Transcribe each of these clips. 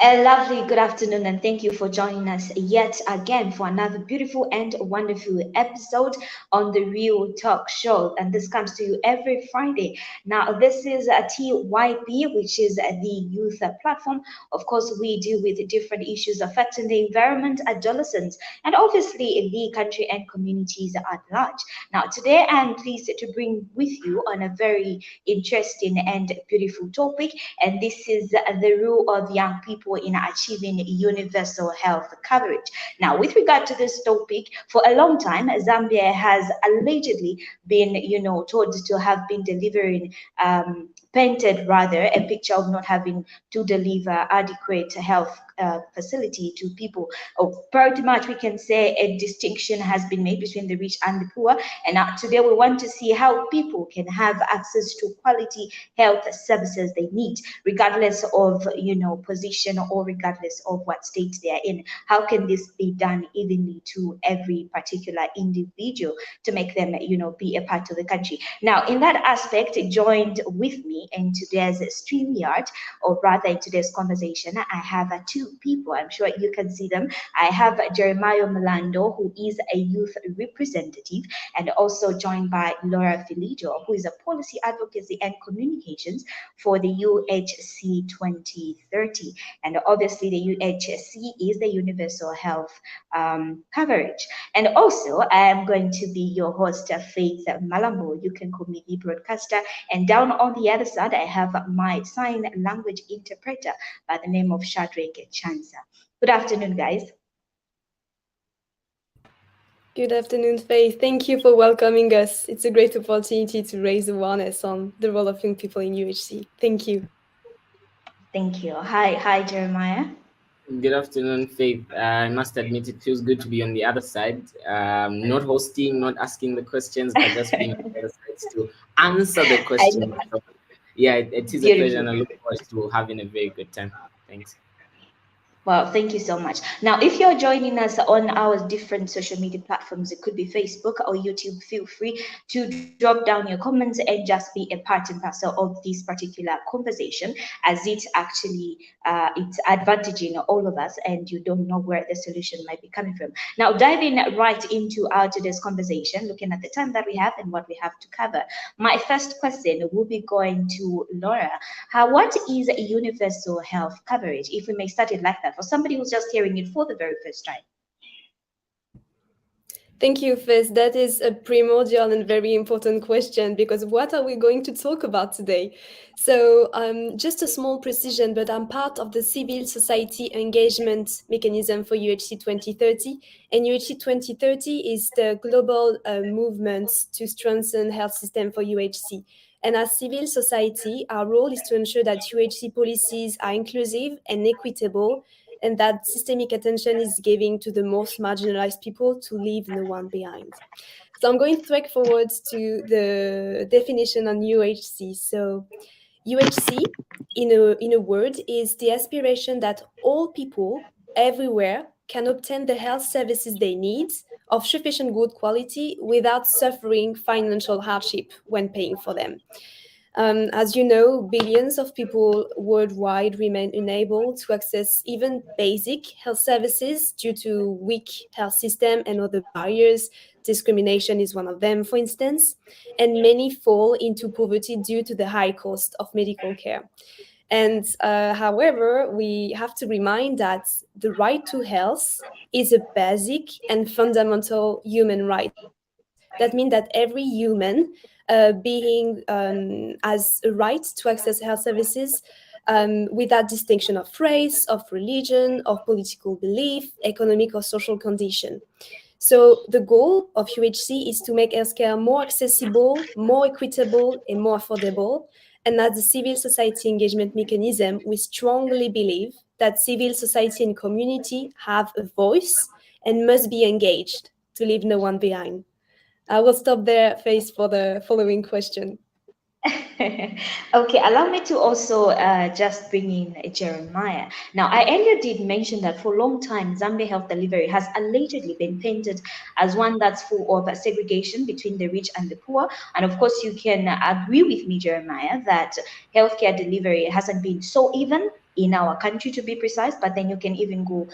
A lovely good afternoon, and thank you for joining us yet again for another beautiful and wonderful episode on the Real Talk Show. And this comes to you every Friday. Now, this is a TYP, which is the youth platform. Of course, we deal with different issues affecting the environment, adolescents, and obviously the country and communities at large. Now, today I'm pleased to bring with you on a very interesting and beautiful topic, and this is the role of young people in achieving universal health coverage. Now, with regard to this topic, for a long time, Zambia has allegedly been, told to have been delivering, painted rather, a picture of not having to deliver adequate health facility to people. Pretty much we can say a distinction has been made between the rich and the poor. And today we want to see how people can have access to quality health services they need, regardless of position or regardless of what state they are in. How can this be done evenly to every particular individual to make them be a part of the country? Now, in that aspect, joined with me in today's StreamYard, or rather in today's conversation, I have two people. I'm sure you can see them. I have Jeremiah Melando, who is a youth representative, and also joined by Laura Filijo, who is a policy advocacy and communications for the UHC 2030. And obviously, the UHC is the Universal Health coverage. And also, I am going to be your host, Faith Malambo. You can call me the broadcaster. And down on the other side, I have my sign language interpreter by the name of Shadrach Chansa. Good afternoon, guys. Good afternoon, Faith. Thank you for welcoming us. It's a great opportunity to raise awareness on the role of young people in UHC. Thank you. Thank you. Hi, Jeremiah. Good afternoon, Faith. I must admit it feels good to be on the other side, not hosting, not asking the questions, but just being on the other side to answer the questions. So, yeah, it is a pleasure, and I look forward to having a very good time. Thanks. Well, thank you so much. Now, if you're joining us on our different social media platforms, it could be Facebook or YouTube, feel free to drop down your comments and just be a part and parcel of this particular conversation, as it actually it's advantaging all of us, and you don't know where the solution might be coming from. Now, diving right into our today's conversation, looking at the time that we have and what we have to cover. My first question will be going to Laura. What is universal health coverage? If we may start it like that, for somebody who's just hearing it for the very first time. Thank you, Fez. That is a primordial and very important question, because what are we going to talk about today? So just a small precision, but I'm part of the civil society engagement mechanism for UHC 2030. And UHC 2030 is the global movement to strengthen health system for UHC. And as civil society, our role is to ensure that UHC policies are inclusive and equitable, and that systemic attention is given to the most marginalized people to leave no one behind. So I'm going straight forward to the definition on UHC. So UHC, in a word, is the aspiration that all people everywhere can obtain the health services they need of sufficient good quality without suffering financial hardship when paying for them. As you know, billions of people worldwide remain unable to access even basic health services due to weak health system and other barriers. Discrimination is one of them, for instance, and many fall into poverty due to the high cost of medical care. And however, we have to remind that the right to health is a basic and fundamental human right. That means that every human being has a right to access health services without distinction of race, of religion, of political belief, economic or social condition. So the goal of UHC is to make healthcare more accessible, more equitable, and more affordable. And as a civil society engagement mechanism, we strongly believe that civil society and community have a voice and must be engaged to leave no one behind. I will stop there, Faith, for the following question. Okay, allow me to also just bring in Jeremiah. Now, I earlier did mention that for a long time, Zambia Health Delivery has allegedly been painted as one that's full of segregation between the rich and the poor. And of course, you can agree with me, Jeremiah, that healthcare delivery hasn't been so even in our country, to be precise, but then you can even go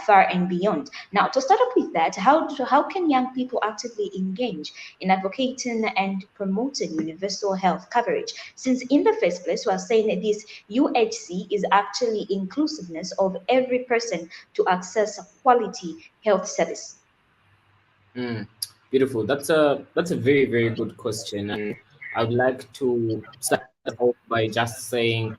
far and beyond. Now, to start up with that, how can young people actively engage in advocating and promoting universal health coverage? Since in the first place, we are saying that this UHC is actually inclusiveness of every person to access a quality health service. Mm, beautiful. That's a very, very good question, and I would like to start off by just saying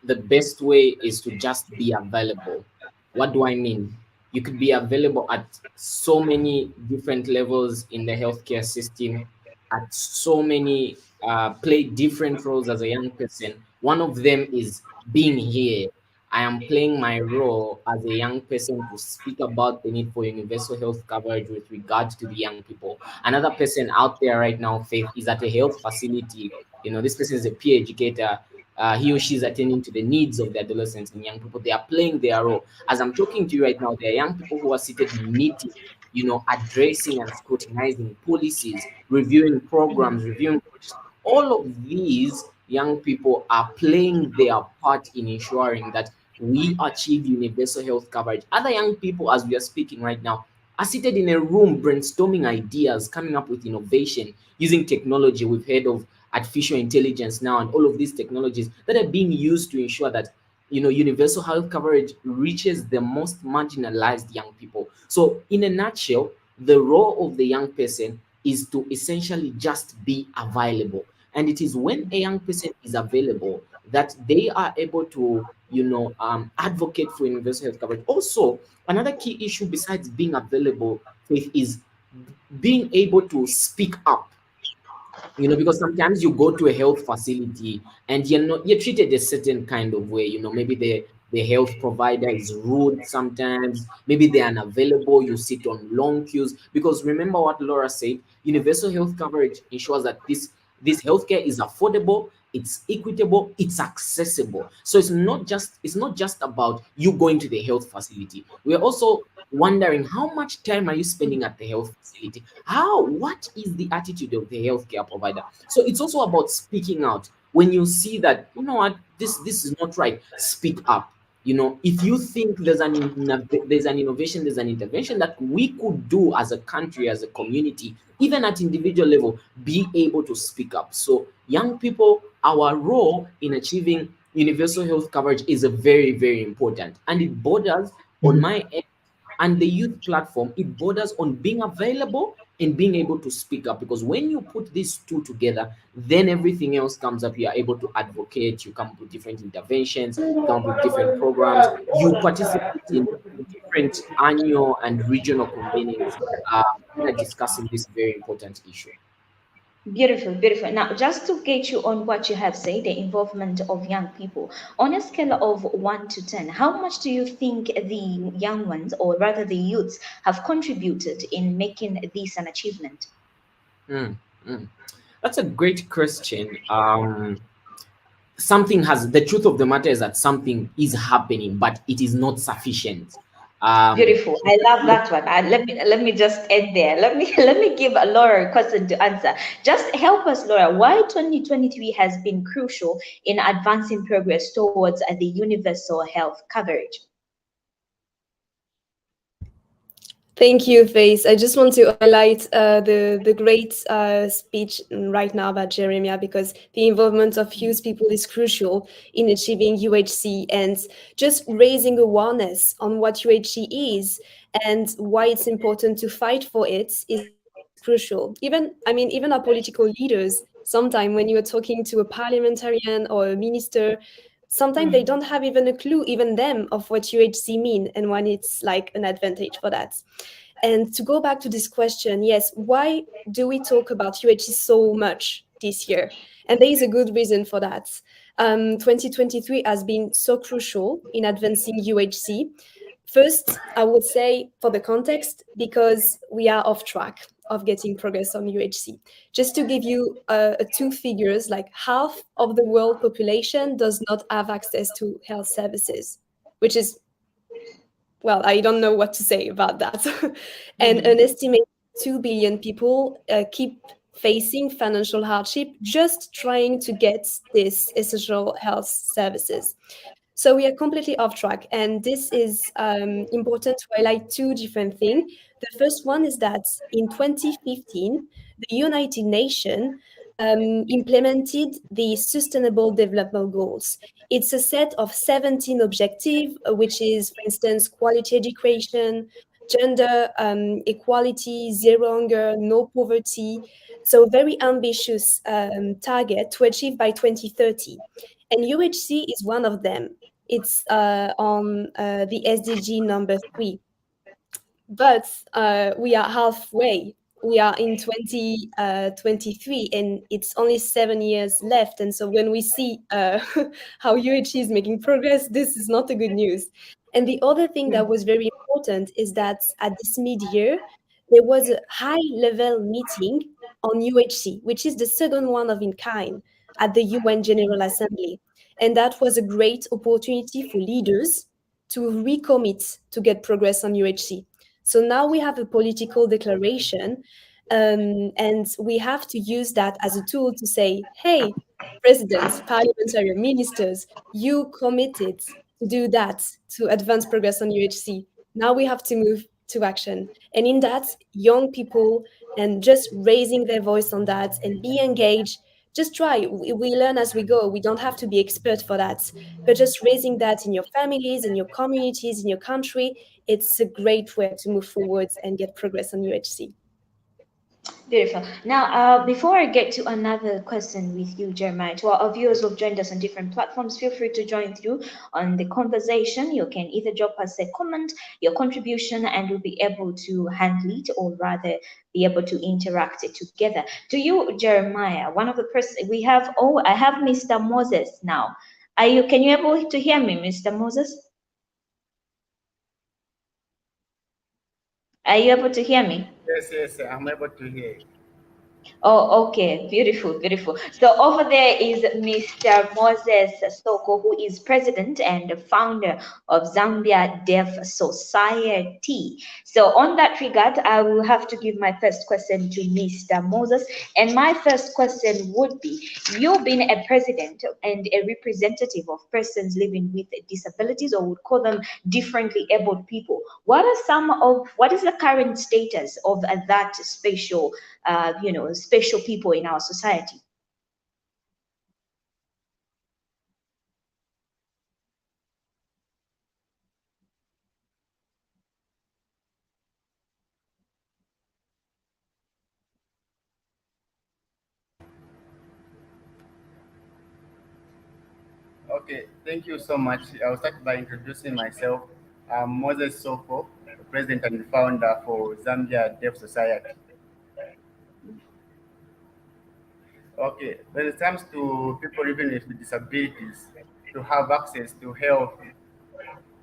the best way is to just be available. What do I mean? You could be available at so many different levels in the healthcare system, at so many play different roles as a young person. One of them is being here. I am playing my role as a young person to speak about the need for universal health coverage with regard to the young people. Another person out there right now, Faith, is at a health facility. This person is a peer educator. He or she is attending to the needs of the adolescents and young people. They are playing their role. As I'm talking to you right now, there are young people who are seated in meetings, addressing and scrutinizing policies, reviewing programs, reviewing projects. All of these young people are playing their part in ensuring that we achieve universal health coverage. Other young people, as we are speaking right now, are seated in a room brainstorming ideas, coming up with innovation, using technology. We've heard of artificial intelligence now and all of these technologies that are being used to ensure that universal health coverage reaches the most marginalized young people. So in a nutshell, the role of the young person is to essentially just be available, and it is when a young person is available that they are able to advocate for universal health coverage. Also, another key issue besides being available, Faith, is being able to speak up. Because sometimes you go to a health facility and you're treated a certain kind of way. Maybe the health provider is rude sometimes, maybe they're unavailable, you sit on long queues. Because remember what Laura said, universal health coverage ensures that this healthcare is affordable, it's equitable, it's accessible. So it's not just about you going to the health facility. We're also wondering, how much time are you spending at the health facility? What is the attitude of the healthcare provider? So it's also about speaking out. When you see that, what, this is not right, speak up. If you think there's an innovation, there's an intervention that we could do as a country, as a community, even at individual level, be able to speak up. So young people, our role in achieving universal health coverage is a very, very important, and it borders on my end and the youth platform. It borders on being available and being able to speak up, because when you put these two together, then everything else comes up. You are able to advocate, you come up with different interventions, you come up with different programs, you participate in different annual and regional convenings that are discussing this very important issue. Beautiful, beautiful. Now, just to get you on what you have said, the involvement of young people, on a scale of 1 to 10, how much do you think the young ones, or rather the youths, have contributed in making this an achievement? Mm, mm. That's a great question. The truth of the matter is that something is happening, but it is not sufficient. Um, Beautiful. I love that one. Let me just end there. Let me give Laura a question to answer. Just help us, Laura. Why 2023 has been crucial in advancing progress towards the universal health coverage? Thank you, Faith. I just want to highlight the great speech right now about Jeremiah, because the involvement of youth people is crucial in achieving UHC, and just raising awareness on what UHC is and why it's important to fight for it is crucial. Even our political leaders, sometimes when you're talking to a parliamentarian or a minister, sometimes they don't have even a clue, even them, of what UHC mean and when it's like an advantage for that. And to go back to this question, yes, why do we talk about UHC so much this year? And there is a good reason for that. 2023 has been so crucial in advancing UHC. First, I would say, for the context, because we are off track of getting progress on UHC. Just to give you two figures, like half of the world population does not have access to health services, which is, well, I don't know what to say about that. And an estimated 2 billion people keep facing financial hardship just trying to get these essential health services. So we are completely off track, and this is important to highlight two different things. The first one is that in 2015, the United Nations implemented the Sustainable Development Goals. It's a set of 17 objectives, which is, for instance, quality education, gender equality, zero hunger, no poverty. So very ambitious target to achieve by 2030. And UHC is one of them. It's on the SDG number 3. But we are halfway. We are in 2023, and it's only 7 years left. And so when we see how UHC is making progress, this is not a good news. And the other thing that was very important is that at this mid-year, there was a high-level meeting on UHC, which is the second one of in kind at the UN General Assembly. And that was a great opportunity for leaders to recommit to get progress on UHC. So now we have a political declaration, and we have to use that as a tool to say, hey, presidents, parliamentary ministers, you committed to do that to advance progress on UHC. Now we have to move to action. And in that, young people and just raising their voice on that and be engaged. Just try. We learn as we go. We don't have to be expert for that. But just raising that in your families, in your communities, in your country, it's a great way to move forward and get progress on UHC. Beautiful. Now, before I get to another question with you, Jeremiah, to our viewers who've joined us on different platforms, feel free to join through on the conversation. You can either drop us a comment, your contribution, and we'll be able to handle it, or rather be able to interact it together. To you, Jeremiah, one of the person we have. Oh, I have Mr. Moses now. Are you? Can you able to hear me, Mr. Moses? Are you able to hear me? Yes, I'm able to hear you. Oh, okay. Beautiful, beautiful. So over there is Mr. Moses Soko, who is president and founder of Zambia Deaf Society. So on that regard, I will have to give my first question to Mr. Moses. And my first question would be, you being a president and a representative of persons living with disabilities, or would call them differently abled people, what is the current status of that special people in our society? Okay, thank you so much. I'll start by introducing myself. I'm Moses Soko, the president and founder for Zambia Deaf Society. Okay, when it comes to people living with disabilities to have access to health,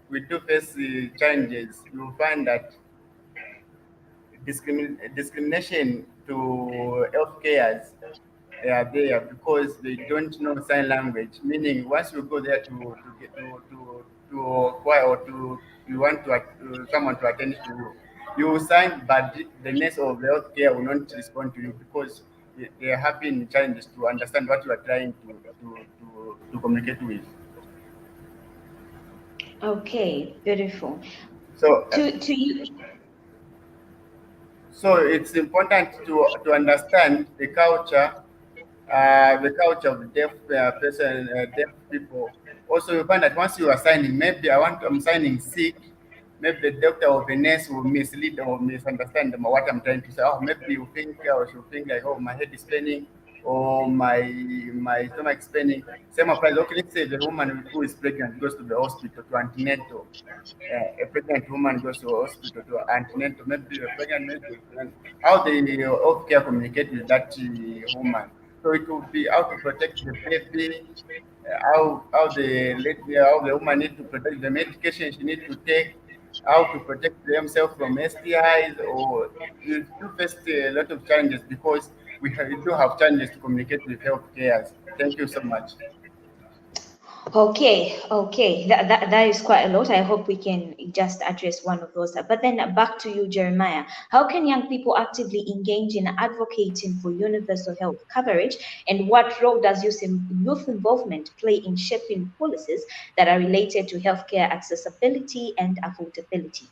we do face challenges. You will find that discrimination to health cares are there because they don't know sign language. Meaning, once you go there to get to acquire or to you want someone to attend to you, you will sign, but the nurse of the healthcare will not respond to you because they are having challenges to understand what you are trying to communicate with. Okay, beautiful. So, To you. so it's important to understand the culture of deaf deaf people. Also, you find that once you are signing, maybe I'm signing sick, maybe the doctor or the nurse will mislead or misunderstand what I'm trying to say. Oh, maybe you think or she'll think like, oh, my head is spinning or my stomach is spinning. Same applies. Okay, let's say the woman who is pregnant goes to the hospital to antenatal. A pregnant woman goes to a hospital to antenatal, maybe a pregnant, maybe how the healthcare communicate with that woman. So it will be how to protect the baby, how the woman need to protect the medication she need to take, how to protect themselves from STIs, or you do face a lot of challenges because we do have challenges to communicate with health cares. Thank you so much. Okay. That is quite a lot. I hope we can just address one of those. But then back to you, Jeremiah. How can young people actively engage in advocating for universal health coverage? And what role does youth involvement play in shaping policies that are related to healthcare accessibility and affordability?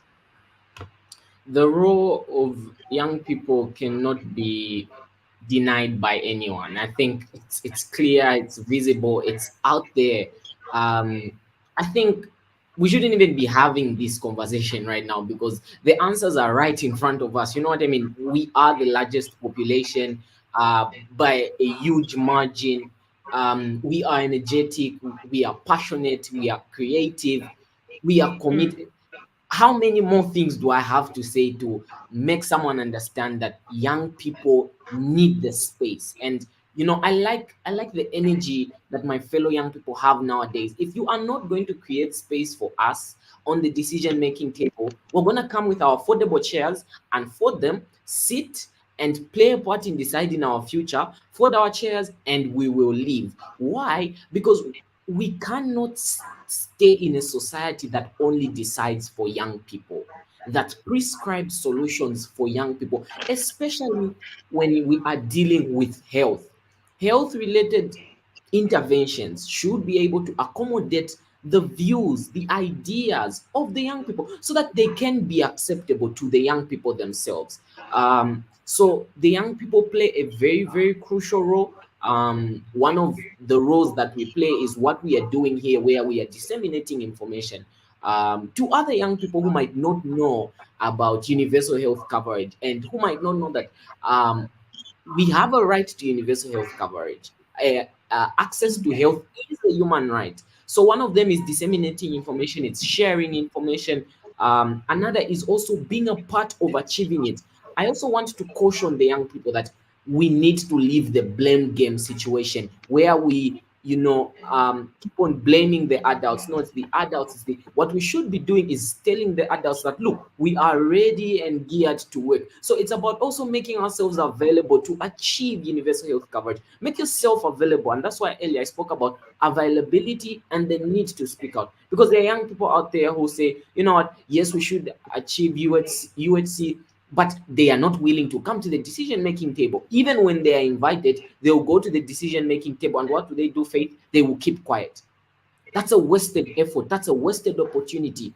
The role of young people cannot be denied by anyone. I think it's clear, it's visible, it's out there. I think we shouldn't even be having this conversation right now because the answers are right in front of us. You know what I mean? We are the largest population by a huge margin. We are energetic, we are passionate, we are creative, we are committed. How many more things do I have to say to make someone understand that young people need the space? And I like the energy that my fellow young people have nowadays. If you are not going to create space for us on the decision making table, we're going to come with our affordable chairs and fold them, sit and play a part in deciding our future, fold our chairs, and we will leave. Why? Because we cannot stay in a society that only decides for young people, that prescribes solutions for young people, especially when we are dealing with health. Health related interventions should be able to accommodate the views, the ideas of the young people so that they can be acceptable to the young people themselves. So the young people play a very, very crucial role. One of the roles that we play is what we are doing here, where we are disseminating information to other young people who might not know about universal health coverage and who might not know that we have a right to universal health coverage. Access to health is a human right. So one of them is disseminating information, it's sharing information. Another is also being a part of achieving it. I also want to caution the young people that we need to leave the blame game situation where we keep on blaming the adults. No, it's the adults. What we should be doing is telling the adults that look, we are ready and geared to work. So it's about also making ourselves available to achieve universal health coverage. Make yourself available, and that's why earlier I spoke about availability and the need to speak out, because there are young people out there who say, you know what, yes, we should achieve UHC, but they are not willing to come to the decision making table. Even when they are invited, they will go to the decision making table, and what do, Faith? They will keep quiet. That's a wasted effort, that's a wasted opportunity.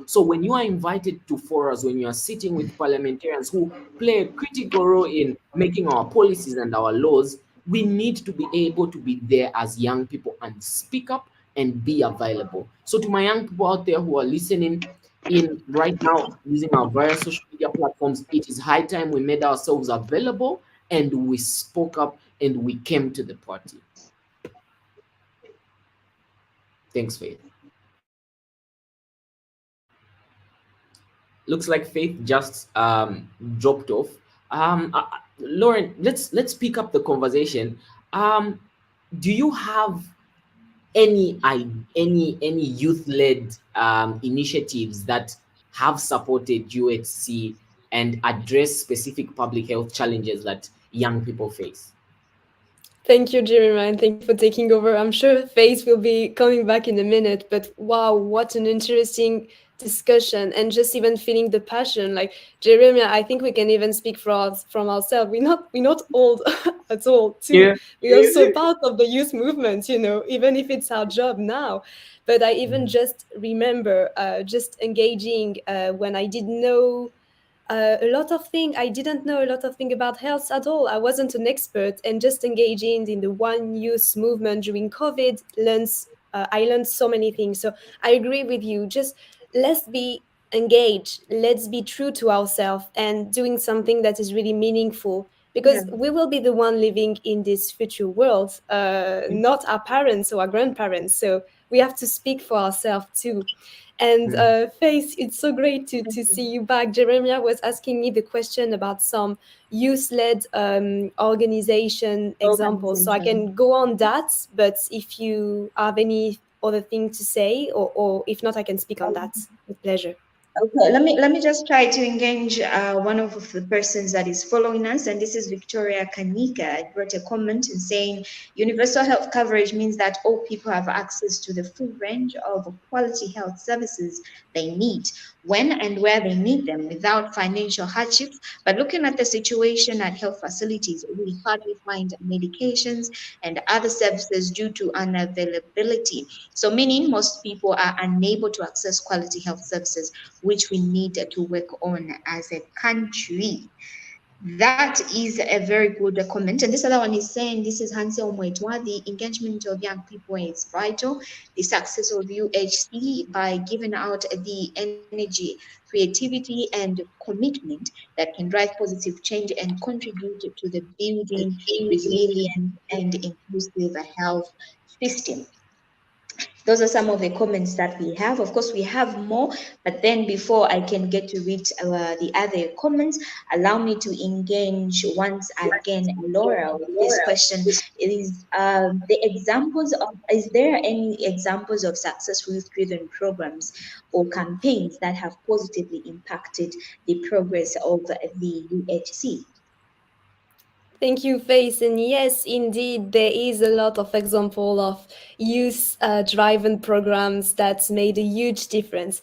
So when you are invited to forums, when you are sitting with parliamentarians who play a critical role in making our policies and our laws, we need to be able to be there as young people and speak up and be available. So to my young people out there who are listening in right now using our various social media platforms, it is high time we made ourselves available and we spoke up and we came to the party. Thanks, Faith. Looks like Faith just dropped off. Lauren, let's pick up the conversation. Um, do you have any youth-led initiatives that have supported UHC and address specific public health challenges that young people face? Thank you, Jeremy, and thank you for taking over. I'm sure Faith will be coming back in a minute, but wow, what an interesting discussion, and just even feeling the passion. Like Jeremy, I think we can even speak from ourselves. We're not old at all, too. Yeah. We're also part of the youth movement, even if it's our job now. But I even just remember just engaging when I didn't know a lot of things. I didn't know a lot of things about health at all. I wasn't an expert, and just engaging in the One Youth movement during COVID I learned so many things. So I agree with you. Just let's be engaged. Let's be true to ourselves and doing something that is really meaningful, because we will be the one living in this future world, not our parents or our grandparents. So we have to speak for ourselves too. And Faith, it's so great to see you back. Jeremiah was asking me the question about some youth-led organization examples. So I can go on that, but if you have any other thing to say, or if not, I can speak on that with pleasure. Okay, let me just try to engage one of the persons that is following us, and this is Victoria Kanika. I wrote a comment and saying universal health coverage means that all people have access to the full range of quality health services they need when and where they need them without financial hardships. But looking at the situation at health facilities, we hardly find medications and other services due to unavailability. So meaning most people are unable to access quality health services which we need to work on as a country. That is a very good comment. And this other one is saying, this is Hansel Mwetwa, the engagement of young people is vital. The success of UHC by giving out the energy, creativity, and commitment that can drive positive change and contribute to the building resilient and inclusive health system. Those are some of the comments that we have. Of course, we have more, but then before I can get to read the other comments, allow me to engage once again, Laura, with this question. It is the examples of, is there any examples of successful youth-driven programs or campaigns that have positively impacted the progress of the UHC? Thank you, Faith. And yes, indeed, there is a lot of example of youth-driven programs that's made a huge difference.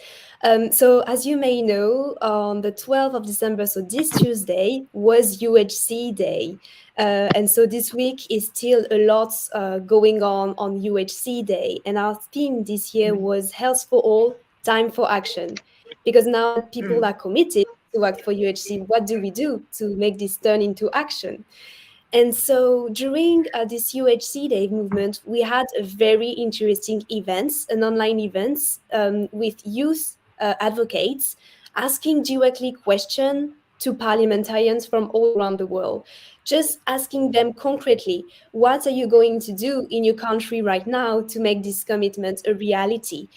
So, as you may know, on the 12th of December, so this Tuesday, was UHC Day. And so this week is still a lot going on UHC Day. And our theme this year was Health for All, Time for Action. Because now that people are committed to act for UHC, what do we do to make this turn into action? And so during this UHC Day movement, we had a very interesting events, an online events with youth advocates asking directly questions to parliamentarians from all around the world, just asking them concretely, what are you going to do in your country right now to make this commitment a reality?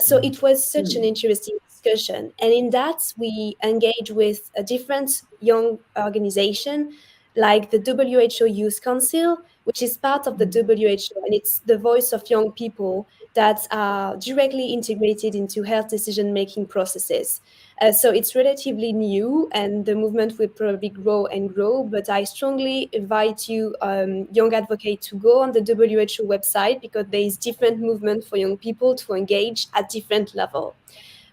So it was such an interesting discussion. And in that, we engage with a different young organization like the WHO Youth Council, which is part of the WHO, and it's the voice of young people that are directly integrated into health decision-making processes. So it's relatively new, and the movement will probably grow and grow, but I strongly invite you, young advocates, to go on the WHO website because there is different movement for young people to engage at different level.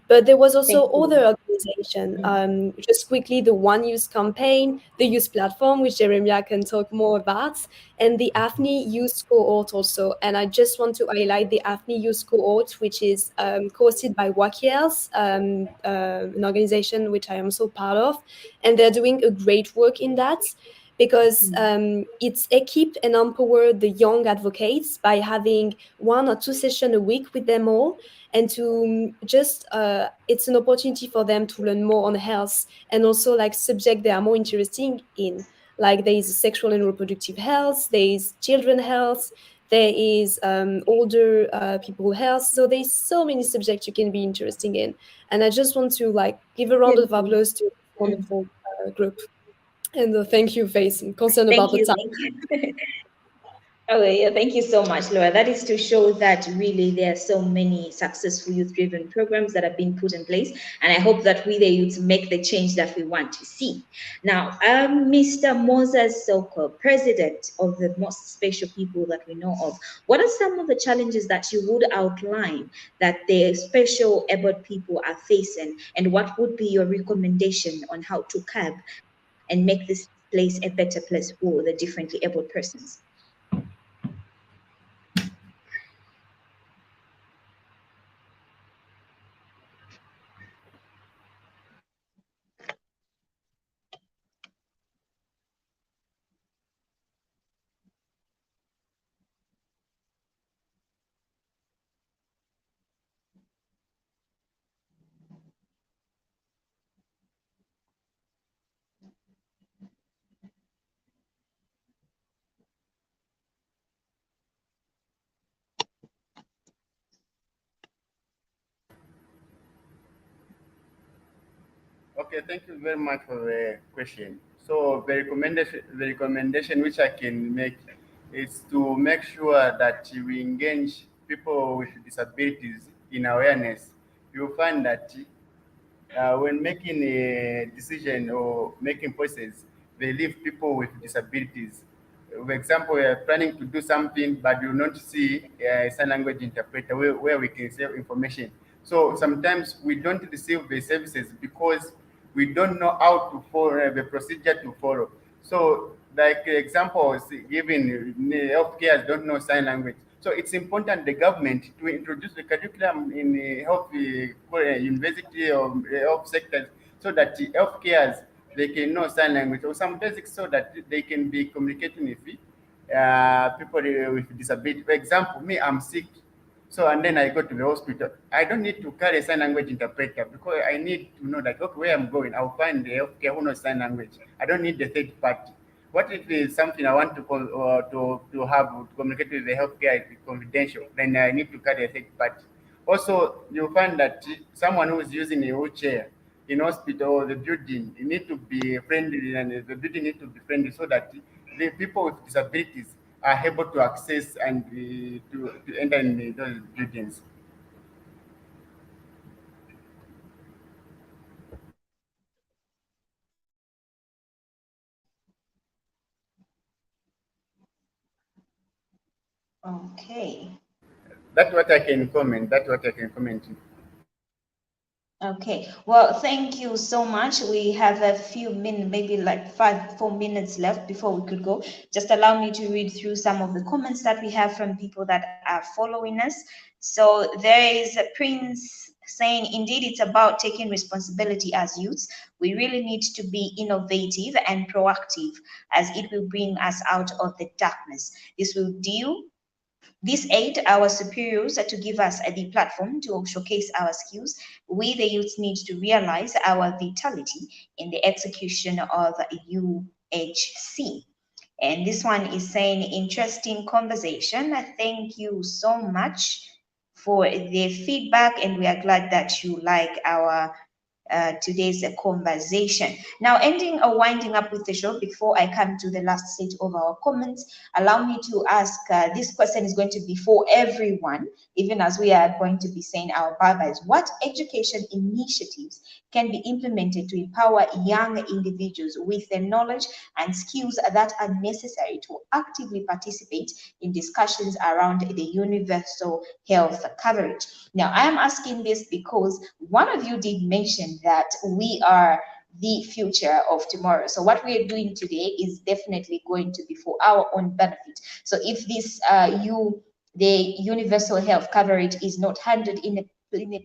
But there was also Thank you. other organization. Just quickly, the One Youth campaign, the Youth Platform, which Jeremiah can talk more about, and the AFNI Youth Cohort also. And I just want to highlight the AFNI Youth Cohort, which is hosted by WAKIELS, an organization which I am so part of. And they're doing a great work in that because it's equip and empower the young advocates by having 1 or 2 sessions a week with them all, and to just it's an opportunity for them to learn more on health and also like subject they are more interested in. Like there is sexual and reproductive health, there is children health, there is older people health. So there's so many subjects you can be interested in. And I just want to like give a round of applause to this wonderful group. And thank you, Faith. I'm concerned about Thank the you. time. Thank you. Oh, yeah, thank you so much, Laura. That is to show that really there are so many successful youth-driven programs that have been put in place, and I hope that we, the youth, make the change that we want to see. Now, Mr. Moses Soko, President of the most special people that we know of, what are some of the challenges that you would outline that the special abled people are facing, and what would be your recommendation on how to curb and make this place a better place for the differently abled persons? Okay, thank you very much for the question. So the recommendation which I can make is to make sure that we engage people with disabilities in awareness. You'll find that when making a decision or making choices, they leave people with disabilities. For example, we are planning to do something, but you not see a sign language interpreter where we can save information. So sometimes we don't receive the services because we don't know how to follow the procedure to follow. So, like examples given, healthcare don't know sign language. So it's important the government to introduce the curriculum in health university or health sectors so that the healthcare they can know sign language or some basics so that they can be communicating with people with disability. For example, me, I'm sick. So and then I go to the hospital. I don't need to carry a sign language interpreter because I need to know that okay, where I'm going, I'll find the healthcare who knows sign language. I don't need the third party. What if it's something I want to call or to have to communicate with the healthcare confidential? Then I need to carry a third party. Also, you find that someone who is using a wheelchair in hospital or the building, you need to be friendly, and the building need to be friendly so that the people with disabilities are able to access and to enter in those buildings. Okay. That's what I can comment. That's what I can comment. Okay, well, thank you so much. We have a few minutes, maybe like 4 minutes left before we could go. Just allow me to read through some of the comments that we have from people that are following us. So there is a Prince saying, indeed, it's about taking responsibility as youths. We really need to be innovative and proactive as it will bring us out of the darkness. This aid our superiors to give us the platform to showcase our skills. We, the youth, need to realize our vitality in the execution of UHC. And this one is saying, interesting conversation. Thank you so much for the feedback, and we are glad that you like our today's conversation. Now, ending or winding up with the show, before I come to the last set of our comments, allow me to ask this question is going to be for everyone, even as we are going to be saying our bye-byes. What education initiatives can be implemented to empower young individuals with the knowledge and skills that are necessary to actively participate in discussions around the universal health coverage? Now, I am asking this because one of you did mention that we are the future of tomorrow. So what we are doing today is definitely going to be for our own benefit. So if this the universal health coverage is not handled in a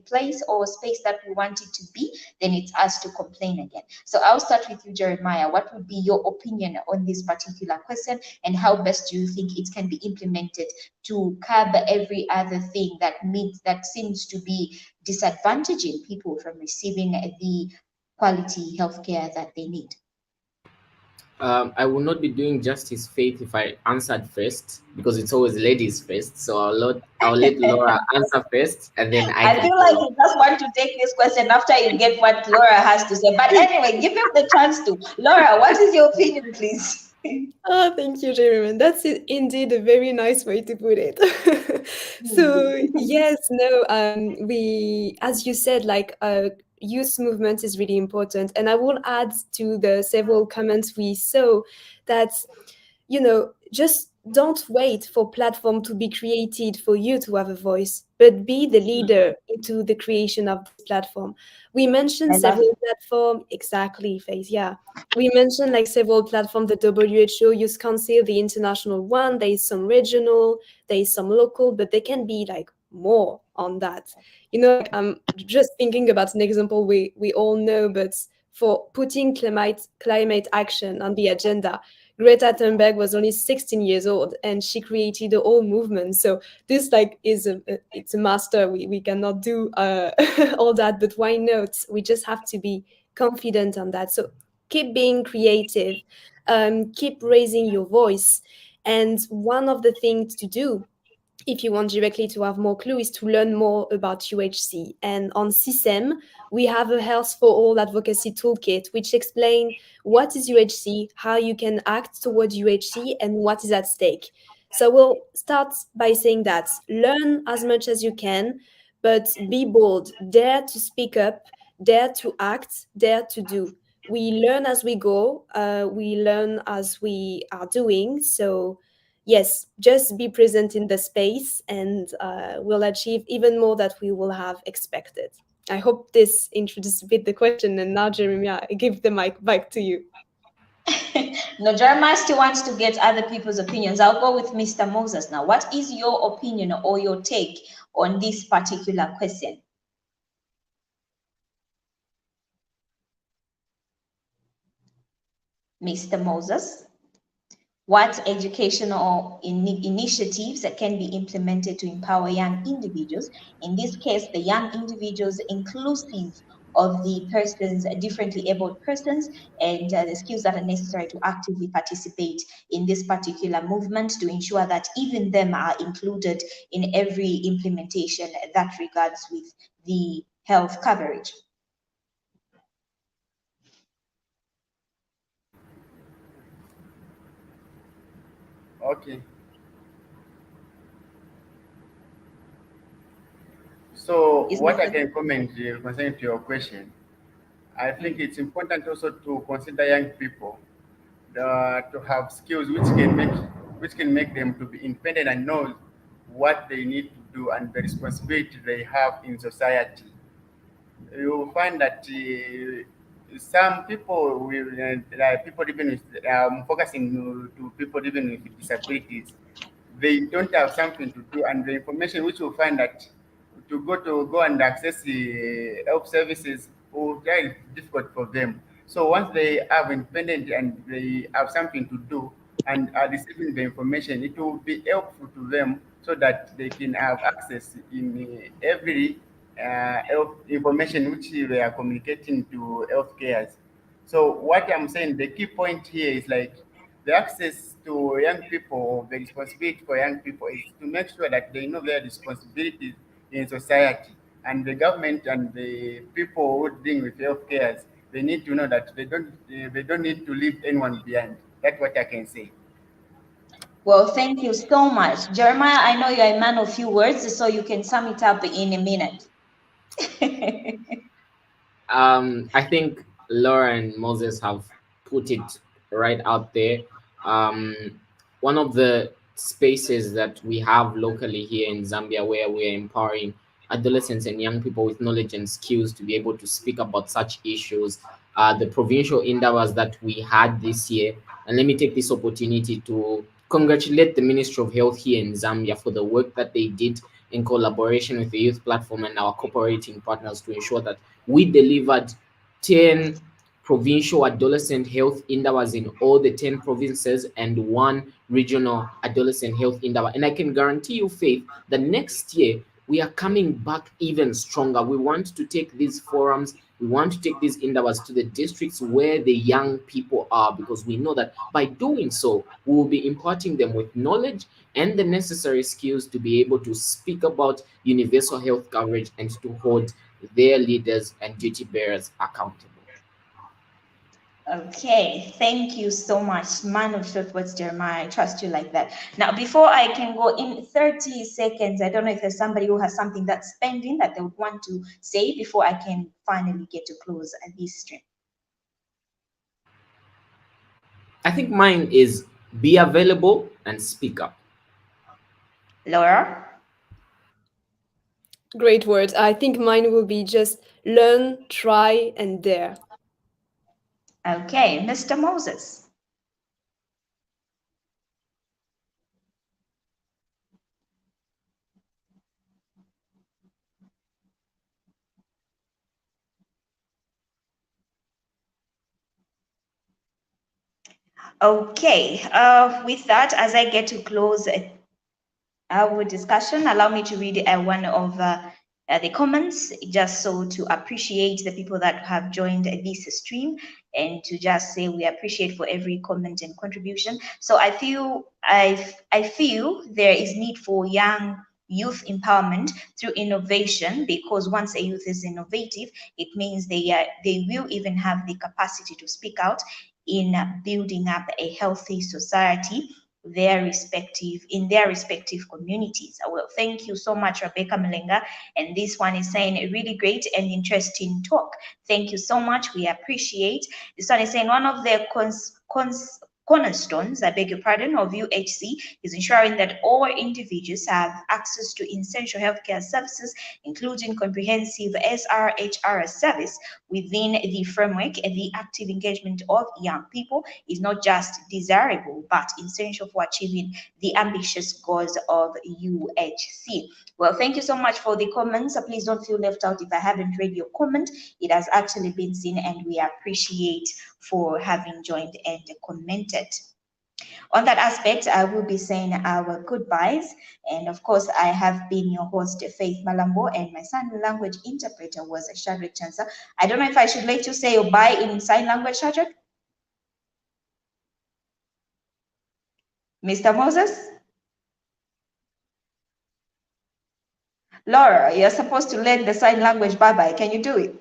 place or space that we want it to be, then it's us to complain again. So I'll start with you, Jeremiah. What would be your opinion on this particular question, and how best do you think it can be implemented to curb every other thing that seems to be disadvantaging people from receiving the quality healthcare that they need? I will not be doing justice faith if I answered first because it's always ladies first. So I'll let Laura answer first, and then I I can feel like follow. you just want to take this question after you get what Laura has to say. But anyway, give him the chance to. Laura, what is your opinion, please? Oh, thank you, Jeremy. That's indeed a very nice way to put it. So yes, no, we, as you said, like youth movement is really important, and I will add to the several comments we saw that just don't wait for platform to be created for you to have a voice, but be the leader into the creation of this platform. We mentioned I love several platforms, exactly, Faith. Yeah, we mentioned like several platforms: the WHO Youth Council, the international one. There is some regional, there is some local, but there can be like more on that. Like I'm just thinking about an example we all know, but for putting climate action on the agenda, Greta Thunberg was only 16 years old, and she created a whole movement. So this like is it's a master. We cannot do all that, but why not? We just have to be confident on that. So keep being creative, keep raising your voice. And one of the things to do, if you want directly to have more clue, is to learn more about UHC. And on CSEM, we have a Health for All advocacy toolkit, which explains what is UHC, how you can act towards UHC, and what is at stake. So we'll start by saying that learn as much as you can, but be bold, dare to speak up, dare to act, dare to do. We learn as we go, we learn as we are doing. So yes, just be present in the space, and we'll achieve even more that we will have expected. I hope this introduced a bit the question, and now Jeremiah, I give the mic back to you. No, Jeremiah still wants to get other people's opinions. I'll go with Mr. Moses now. What is your opinion or your take on this particular question? Mr. Moses, what educational initiatives that can be implemented to empower young individuals? In this case, the young individuals inclusive of the persons, differently abled persons, and the skills that are necessary to actively participate in this particular movement to ensure that even them are included in every implementation that regards with the health coverage. Okay. So Is what I Mr. can comment concerning to your question, I think it's important also to consider young people to have skills which can make them to be independent and know what they need to do and the responsibility they have in society. You find that some people will people even with, focusing to people even with disabilities, they don't have something to do, and the information which you find that to go and access the health services will very difficult for them. So once they have independent and they have something to do and are receiving the information, it will be helpful to them so that they can have access in every health information which they are communicating to healthcare. So what I'm saying, the key point here is like the access to young people, the responsibility for young people is to make sure that they know their responsibilities in society. And the government and the people who dealing with healthcare, they need to know that they don't need to leave anyone behind. That's what I can say. Well, thank you so much. Jeremiah, I know you're a man of few words, so you can sum it up in a minute. I think Laura and Moses have put it right out there. Um, One of the spaces that we have locally here in Zambia where we are empowering adolescents and young people with knowledge and skills to be able to speak about such issues. The provincial endeavors that we had this year. And let me take this opportunity to congratulate the Ministry of Health here in Zambia for the work that they did in collaboration with the youth platform and our cooperating partners to ensure that we delivered 10 provincial adolescent health endeavors in all the 10 provinces and one regional adolescent health endeavor. And I can guarantee you, Faith, that next year we are coming back even stronger. We want to take these forums, we want to take these endeavors to the districts where the young people are, because we know that by doing so, we will be imparting them with knowledge and the necessary skills to be able to speak about universal health coverage and to hold their leaders and duty bearers accountable. Okay, thank you so much. Man of short words, Jeremiah. I trust you like that. Now, before I can go in 30 seconds, I don't know if there's somebody who has something that's pending that they would want to say before I can finally get to close this stream. I think mine is be available and speak up. Laura? Great words. I think mine will be just learn, try, and dare. Okay, Mr. Moses. Okay, with that, as I get to close our discussion, allow me to read one of the comments, just so to appreciate the people that have joined this stream, and to just say we appreciate for every comment and contribution. So I feel there is need for young youth empowerment through innovation, because once a youth is innovative, it means they will even have the capacity to speak out in building up a healthy society. their respective communities. Well, thank you so much, Rebecca Malenga. And this one is saying a really great and interesting talk. Thank you so much. We appreciate. This one is saying one of the cornerstones, I beg your pardon, of UHC is ensuring that all individuals have access to essential healthcare services, including comprehensive SRHR service within the framework. The active engagement of young people is not just desirable, but essential for achieving the ambitious goals of UHC. Well, thank you so much for the comments. Please don't feel left out if I haven't read your comment. It has actually been seen, and we appreciate for having joined and commented. On that aspect, I will be saying our goodbyes. And of course, I have been your host, Faith Malambo, and my sign language interpreter was Shadrach Chansa. I don't know if I should let you say your bye in sign language, Shadrach? Mr. Moses? Laura, you're supposed to learn the sign language bye-bye. Can you do it?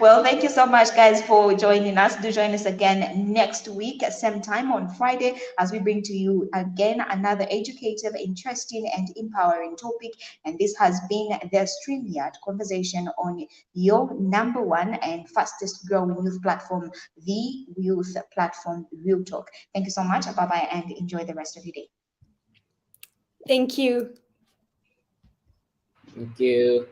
Well, thank you so much, guys, for joining us. Do join us again next week at same time on Friday as we bring to you again another educative, interesting, and empowering topic. And this has been the StreamYard conversation on your #1 and fastest growing youth platform, the youth platform Real Talk. Thank you so much. Bye-bye, and enjoy the rest of your day. Thank you. Thank you.